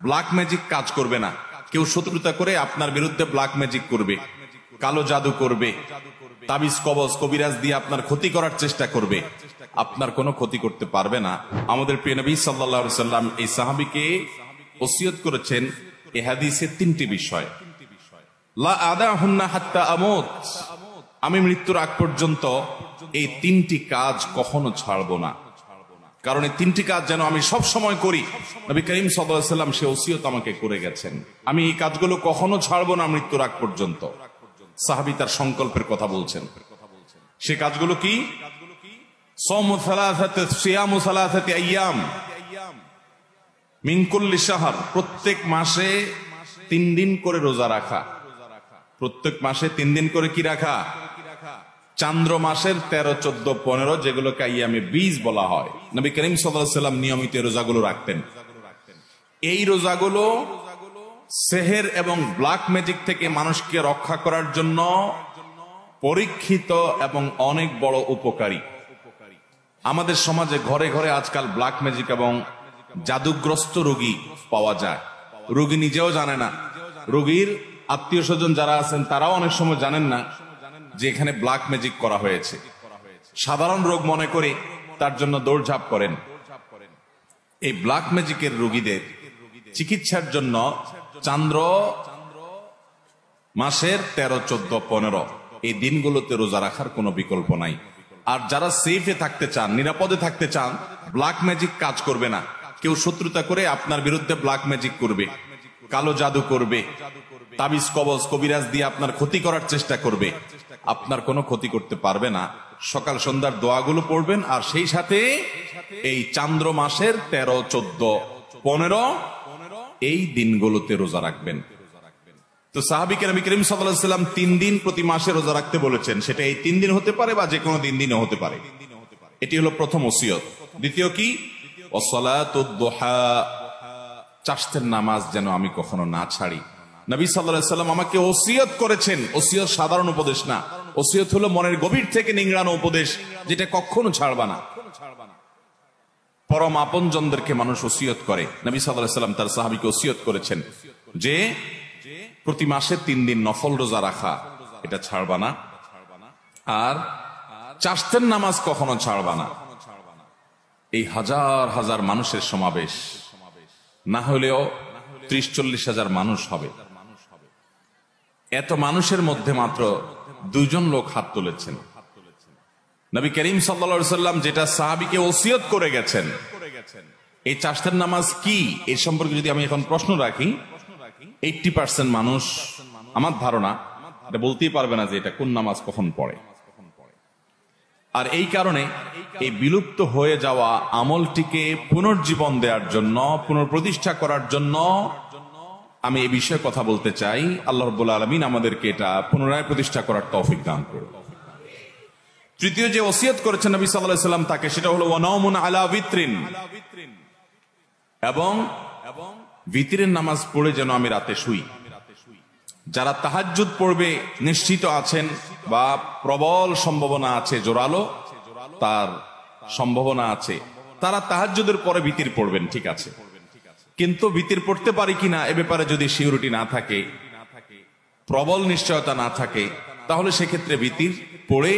Black magic কাজ করবে না। কেউ শত্রুতা করে আপনার বিরুদ্ধে ব্ল্যাক ম্যাজিক করবে, কালো জাদু করবে, তাবিজ কবজ কবিরাজ দিয়ে আপনার ক্ষতি করার চেষ্টা করবে, আপনার কোনো ক্ষতি করতে পারবে না। আমাদের প্রিয় নবী সাল্লাল্লাহু আলাইহি সাল্লাম এই সাহাবীকে ওসিয়ত করেছেন এই হাদিসে তিনটি বিষয়। লা আদাহুন্না হাত্তা আমুত, আমি মৃত্যুর আগ পর্যন্ত এই তিনটি কাজ কখনো ছাড়বো না। কারণ এই তিনটি কাজ যেন আমি সব সময় করি, নবী করিম সাল্লাল্লাহু আলাইহি সাল্লাম সে ওসিয়ত আমাকে করে গেছেন। আমি এই কাজগুলো কখনো ছাড়বো না মৃত্যুর আগ পর্যন্ত। সাহাবী তার সংকল্পের কথা বলছেন। সে কাজগুলো কি? সাওমু সালাসাতি সিয়ামু সালাসাতি আইয়াম মিন কুল্লি শাহর, প্রত্যেক মাসে 3 দিন করে রোজা রাখা। প্রত্যেক মাসে 3 দিন করে কি রাখা? চান্দ্র মাসের 13, 14, 15 যেগুলোকে আইয়ামে বীজ বলা হয়। নবী করিম সাল্লাল্লাহু আলাইহি সাল্লাম নিয়মিত রোজাগুলো রাখতেন। এই রোজাগুলো সেহের এবং ব্ল্যাক ম্যাজিক থেকে মানুষকে রক্ষা করার জন্য পরীক্ষিত এবং অনেক বড় উপকারী। আমাদের সমাজে ঘরে ঘরে আজকাল ব্ল্যাক ম্যাজিক এবং জাদুগ্রস্ত রোগী পাওয়া যায়। রোগী নিজেও জানে না, রোগীর আত্মীয় স্বজন যারা আছেন তারাও অনেক সময় জানেন না যে এখানে ব্ল্যাক ম্যাজিক করা হয়েছে। সাধারণ রোগ মনে করে তার জন্য দৌড়ঝাঁপ করেন। এই ব্ল্যাক ম্যাজিকের রোগীদের চিকিৎসার জন্য চান্দ্র মাসের 13, 14, 15 এই দিনগুলোতে রোজা রাখার কোনো বিকল্প নাই। আর যারা সেফে থাকতে চান, নিরাপদে থাকতে চান, ব্ল্যাক ম্যাজিক কাজ করবে না। কেউ শত্রুতা করে আপনার বিরুদ্ধে ব্ল্যাক ম্যাজিক করবে, কালো জাদু করবে, তাবিজ কবজ কবিরাজ দিয়ে আপনার ক্ষতি করার চেষ্টা করবে, আপনার কোনো ক্ষতি করতে পারবে না। সকাল সন্ধ্যার দোয়াগুলো পড়বেন আর সেই সাথে এই চান্দ্র মাসের 13, 14, 15 এই দিনগুলোতে রোজা রাখবেন। তো সাহাবীকে নবী করিম সাল্লাল্লাহু আলাইহি সাল্লাম 3 দিন প্রতি মাসে রোজা রাখতে বলেছেন। সেটা এই 3 দিন হতে পারে বা যে কোনো দিনও হতে পারে। এটি হলো প্রথম ওসিয়ত। দ্বিতীয় কি? ওয়াসসালাতুদ দুহা, চাষতের নামাজ যেন আমি কখনো না ছাড়ি। নবী সাল্লাল্লাহু আলাইহি সাল্লাম আমাকে ওসিয়ত করেছেন। ওসিয়ত সাধারণ উপদেশ না, ওসিয়ত হলো মনের গভীর থেকে নিংড়ানো উপদেশ, যেটা কখনো ছাড়বা না। পরম আপনজনদেরকে মানুষ ওসিয়ত করে। নবী সাল্লাল্লাহু আলাইহি সাল্লাম তার সাহাবীকে ওসিয়ত করেছেন যে প্রতি মাসে 3 দিন নফল রোজা রাখা, এটা ছাড়বা না। আর চাষতের নামাজ কখনো ছাড়বা না। এই হাজার হাজার মানুষের সমাবেশ না হলেও 30-40 হাজার মানুষ হবে। এত মানুষের মধ্যে মাত্র 2 জন লোক হাত তুলেছেন। নবী করিম সাল্লাল্লাহু আলাইহি সাল্লাম যেটা সাহাবীকে ওসিয়ত করে গেছেন, এই চাষতের নামাজ কি, এই সম্পর্কে যদি আমি এখন প্রশ্ন রাখি, 80% মানুষ আমার ধারণা এটা বলতেই পারবে না যে এটা কোন নামাজ কখন পড়ে। আর এই কারণে এই বিলুপ্ত হয়ে যাওয়া আমলটিকে পুনর্জীবন দেওয়ার জন্য, পুনঃপ্রতিষ্ঠা করার জন্য আমি এই বিষয়ে কথা বলতে চাই। আল্লাহ রাব্বুল আলামিন আমাদেরকে এটা পুনরায় প্রতিষ্ঠা করার তৌফিক দান করুন। তৃতীয় যে ওসিয়ত করেছেন নবী সাল্লাল্লাহু আলাইহি সাল্লাম তাকে, সেটা হলো ওয়ানাউমুন আলা বিত্রিন, এবং বিতরের নামাজ পড়ে যেন আমি রাতে শুই। যারা তাহাজ্জুদ পড়বে নিশ্চিত আছেন বা প্রবল সম্ভাবনা আছে, জোরালো তার সম্ভাবনা আছে, তারা তাহাজ্জুদের পরে বিতির পড়বেন, ঠিক আছে। কিন্তু বিতির পড়তে পারি কিনা এ ব্যাপারে যদি সিউরিটি না থাকে, প্রবল নিশ্চয়তা না থাকে, তাহলে সেক্ষেত্রে বিতির পড়ে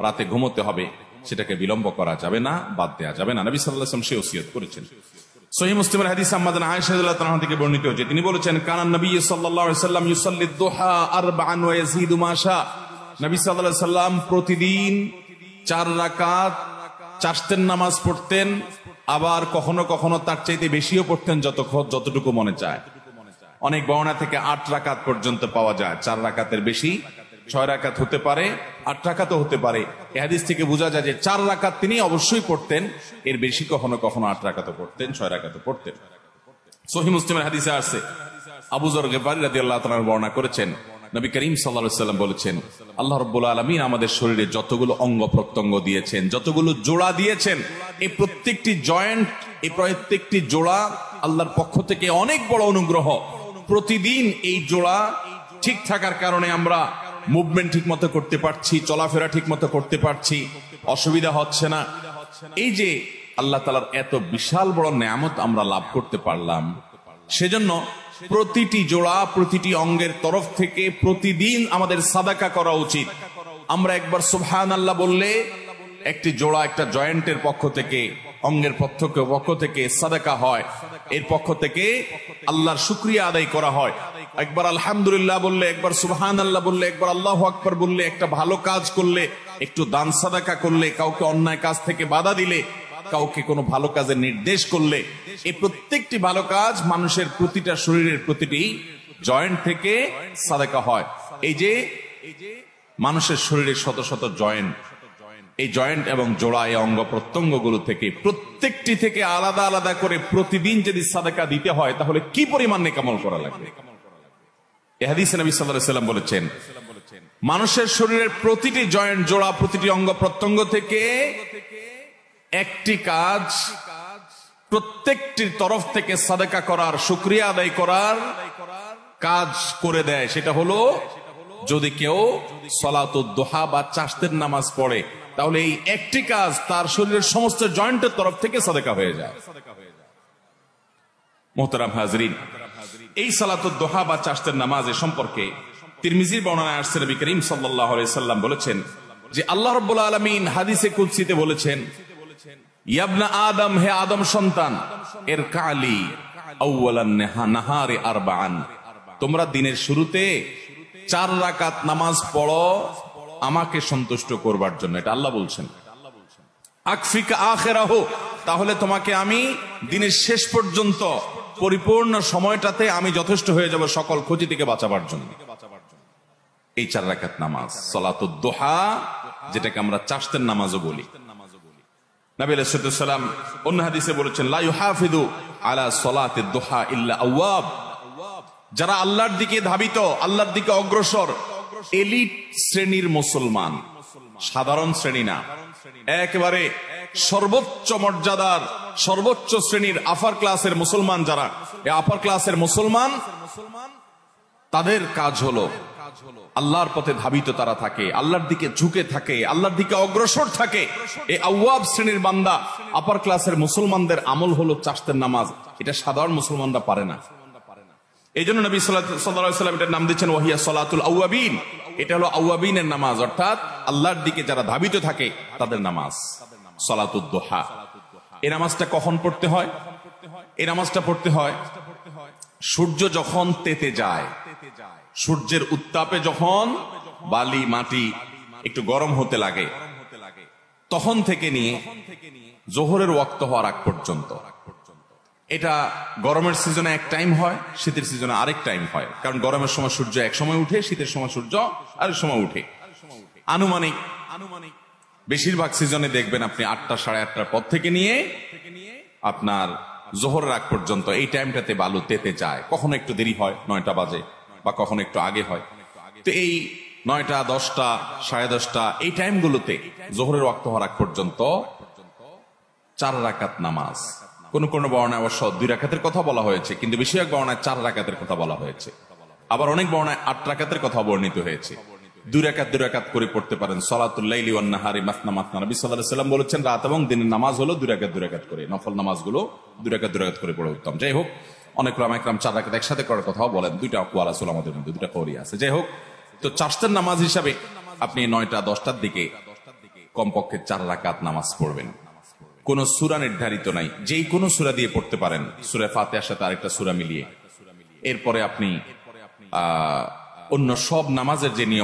রাতে ঘুমোতে হবে। সেটাকে বিলম্ব করা যাবে না, বাদ দেওয়া যাবে না। নবী সাল্লাল্লাহু আলাইহি ওয়াসাল্লাম সে ওসিয়ত করেছেন। সহিহ মুসলিমের হাদিস আম্মা জানা আয়েশা রাদিয়াল্লাহু তাআলা থেকে বর্ণিত হয়েছে, তিনি বলেছেন, কানান নবী সাল্লাল্লাহু আলাইহি ওয়াসাল্লাম ইউসাল্লি দুহা 4 ওয়া ইয়াজিদু মা শা। নবী সাল্লাল্লাহু আলাইহি ওয়াসাল্লাম প্রতিদিন 4 রাকাত চাষতের নামাজ পড়তেন, আবার কখনো কখনো তার চাইতে বেশিও পড়তেন, যতটুকু মনে চায়। অনেক বর্ণনা থেকে 8 রাকাত পর্যন্ত পাওয়া যায়। 4 রাকাতের বেশি 6 রাকাত হতে পারে, 8 রাকাতও হতে পারে। এই হাদিস থেকে বোঝা যায় যে 4 রাকাত তিনি অবশ্যই পড়তেন, এর বেশি কখনো কখনো 8 রাকাতও পড়তেন, 6 রাকাতও পড়তেন। সহিহ মুসলিমের হাদিসে আছে, আবু যর গিফারী রাদিয়াল্লাহু তাআলা বর্ণনা করেছেন, নবী করিম সাল্লাল্লাহু আলাইহি ওয়াসাল্লাম বলেছেন, আল্লাহ রাব্বুল আলামিন আমাদের শরীরে যতগুলো অঙ্গ প্রত্যঙ্গ দিয়েছেন, যতগুলো জোড়া দিয়েছেন, এই প্রত্যেকটি জয়েন্ট, এই প্রত্যেকটি জোড়া আল্লাহর পক্ষ থেকে অনেক বড় অনুগ্রহ। প্রতিদিন এই জোড়া ঠিক থাকার কারণে আমরা মুভমেন্ট ঠিক মতো করতে পারছি, চলাফেরা ঠিক মতো করতে পারছি, অসুবিধা হচ্ছে না। এই যে আল্লাহ তাআলার এত বিশাল বড় নেয়ামত আমরা লাভ করতে পারলাম, সেজন্য প্রতিটি জোড়া, প্রতিটি অঙ্গের তরফ থেকে প্রতিদিন আমাদের সাদাকা করা উচিত। আমরা একবার সুবহানাল্লাহ বললে একটি জোড়া, একটা জয়েন্টের পক্ষ থেকে, অঙ্গের পক্ষ থেকে সাদাকা হয়, এর পক্ষ থেকে আল্লাহর শুকরিয়া আদায় করা হয়। একবার আলহামদুলিল্লাহ বললে, একবার সুবহানাল্লাহ বললে, একবার আল্লাহু আকবার বললে, একটা ভালো কাজ করলে, একটু দান সাদাকা করলে, কাউকে অন্যায় কাজ থেকে বাধা দিলে, কাউকে কোনো ভালো কাজের নির্দেশ করলে, এই প্রত্যেকটি ভালো কাজ মানুষের প্রতিটা শরীরের প্রতিটি জয়েন্ট থেকে সাদাকা হয়। এই যে মানুষের শরীরের শত শত জয়েন্ট, এই জয়েন্ট এবং জোড়া, এই অঙ্গ প্রত্যঙ্গ গুলো থেকে প্রত্যেকটি থেকে আলাদা আলাদা করে প্রতিদিন যদি সাদাকা দিতে হয়, তাহলে কি পরিমাণ নেকামল করা লাগবে। এই হাদিসে নবী সাল্লাল্লাহু আলাইহি ওয়াসাল্লাম বলেছেন, মানুষের শরীরের প্রতিটি জয়েন্ট, জোড়া, প্রতিটি অঙ্গ প্রত্যঙ্গ থেকে একটি কাজ প্রত্যেকটির তরফ থেকে সাদাকা করার, শুকরিয়া আদায় করার কাজ করে দেয়। সেটা হলো, যদি কেউ সালাতুদ দুহা বা চাশতের নামাজ পড়ে, তাহলে এই একটি কাজ তার শরীরের সমস্ত জয়েন্টের তরফ থেকে সাদাকা হয়ে যায়। মুহতারাম হাজরিন, এই সালাতুদ দুহা বা চাশতের নামাজের সম্পর্কে তিরমিজির বর্ণনায় আসছে, নবী করিম সাল্লাল্লাহু আলাইহি সাল্লাম বলেছেন যে আল্লাহ রাব্বুল আলামিন হাদিসে কুদসিতে বলেছেন, ইয়াবনা আদম, হে আদম সন্তান, এর কালি আউয়ালান নাহারি আরবাআন, তোমরা দিনের শুরুতে 4 রাকাত নামাজ পড়ো আমাকে সন্তুষ্ট করবার জন্য। এটা আল্লাহ বলছেন। আকফিকা আখিরাহু, তাহলে তোমাকে আমি দিনের শেষ পর্যন্ত পরিপূর্ণ সময়টাতে আমি যথেষ্ট হয়ে যাব সকল ক্ষতি থেকে বাঁচাবার জন্য। এই 4 রাকাত নামাজ সালাতুদ দুহা, যেটাকে আমরা চাশতের নামাজও বলি। নবী আলাইহিস সালাম অন্য হাদিসে বলেছেন, লা ইউহাফিযু আলা সালাতিদ দুহা ইল্লা আওয়াব, যারা আল্লাহর দিকে ধাবিত, আল্লাহর দিকে অগ্রসর, এলিট শ্রেণীর মুসলমান, সাধারণ শ্রেণী না, একেবারে সর্বোচ্চ মর্যাদার, সর্বোচ্চ শ্রেণীর আপার ক্লাসের মুসলমান, যারা এই আপার ক্লাসের মুসলমান, তাদের কাজ হলো আল্লাহর পথে ধাবিত তারা থাকে, আল্লাহর দিকে ঝুঁকে থাকে, আল্লাহর দিকে অগ্রসর থাকে। এই আওয়াব শ্রেণীর বান্দা, আপার ক্লাসের মুসলমানদের আমল হলো চাশতের নামাজ। এটা সাধারণ মুসলমানরা পারে না। এই জন্য নবী সাল্লাল্লাহু আলাইহি ওয়াসাল্লাম এটার নাম দিচ্ছেন ওয়াহিয়া সালাতুল আওয়াবিন। এটা হলো আওয়াবিনের নামাজ, অর্থাৎ আল্লাহর দিকে যারা ধাবিত থাকে তাদের নামাজ, সালাতুদ দুহা। এই নামাজটা কখন পড়তে হয়? এই নামাজটা পড়তে হয় সূর্য যখন তেতে যায়, সূর্যের উত্তাপে যখন বালি মাটি একটু গরম হতে লাগে, তখন থেকে নিয়ে জোহরের ওয়াক্ত হওয়ার আগ পর্যন্ত। এটা গরমের সিজনে এক টাইম হয়, শীতের সিজনে আরেক টাইম হয়। কারণ গরমের সময় সূর্য এক সময় উঠে, শীতের সময় সূর্য আরেক সময় উঠে। আনুমানিক বেশিরভাগ সিজনে দেখবেন আপনি 8টা, 8:30টার পর থেকে নিয়ে আপনার জোহরের আগ পর্যন্ত এই টাইমটাতে বালু তেতে যায়। কখনো একটু দেরি হয়, 9টা বাজে, বা কখনো একটু আগে হয়। তো এই 9টা, 10টা, 10:30 এই টাইমগুলোতে জোহরের ওয়াক্ত হওয়ার আগ পর্যন্ত 4 রাকাত নামাজ। কোন কোন বর্ণায় অবশ্য 2 রাকাতের কথা বলা হয়েছে, কিন্তু বেশিরভাগ বর্ণায় 4 রাকাতের কথা বলা হয়েছে। আবার অনেক বর্ণায় 8 রাকাতের কথা বর্ণিত হয়েছে। 2 রাকাত করে পড়তে পারেন। সালাতুল লাইলি ওয়ান নাহারি মাসনা মাসনা, নবী সাল্লাল্লাহু আলাইহি ওয়াসাল্লাম বলেছেন রাত এবং দিনের নামাজ হলো 2 রাকাত করে, নফল নামাজগুলো 2 রাকাত করে পড়ে উত্তম। যাই হোক, অনেক উলামা ইকরাম 4 রাকাত একসাথে করার কথাও বলেন। 2টা আকওয়াল আছে আমাদের মধ্যে, 2টা কওলি আছে। যাই হোক, তো চাশতের নামাজ হিসাবে আপনি 9টা 10টার দিকে কমপক্ষে 4 রাকাত নামাজ পড়বেন। কোন সূরা নির্ধারিত নাই, যেই কোনো সূরা দিয়ে পড়তে পারেন, সূরা ফাতিহার সাথে আরেকটা সূরা মিলিয়ে। এরপরে আপনি অন্য সব নামাজের যে নিয়ম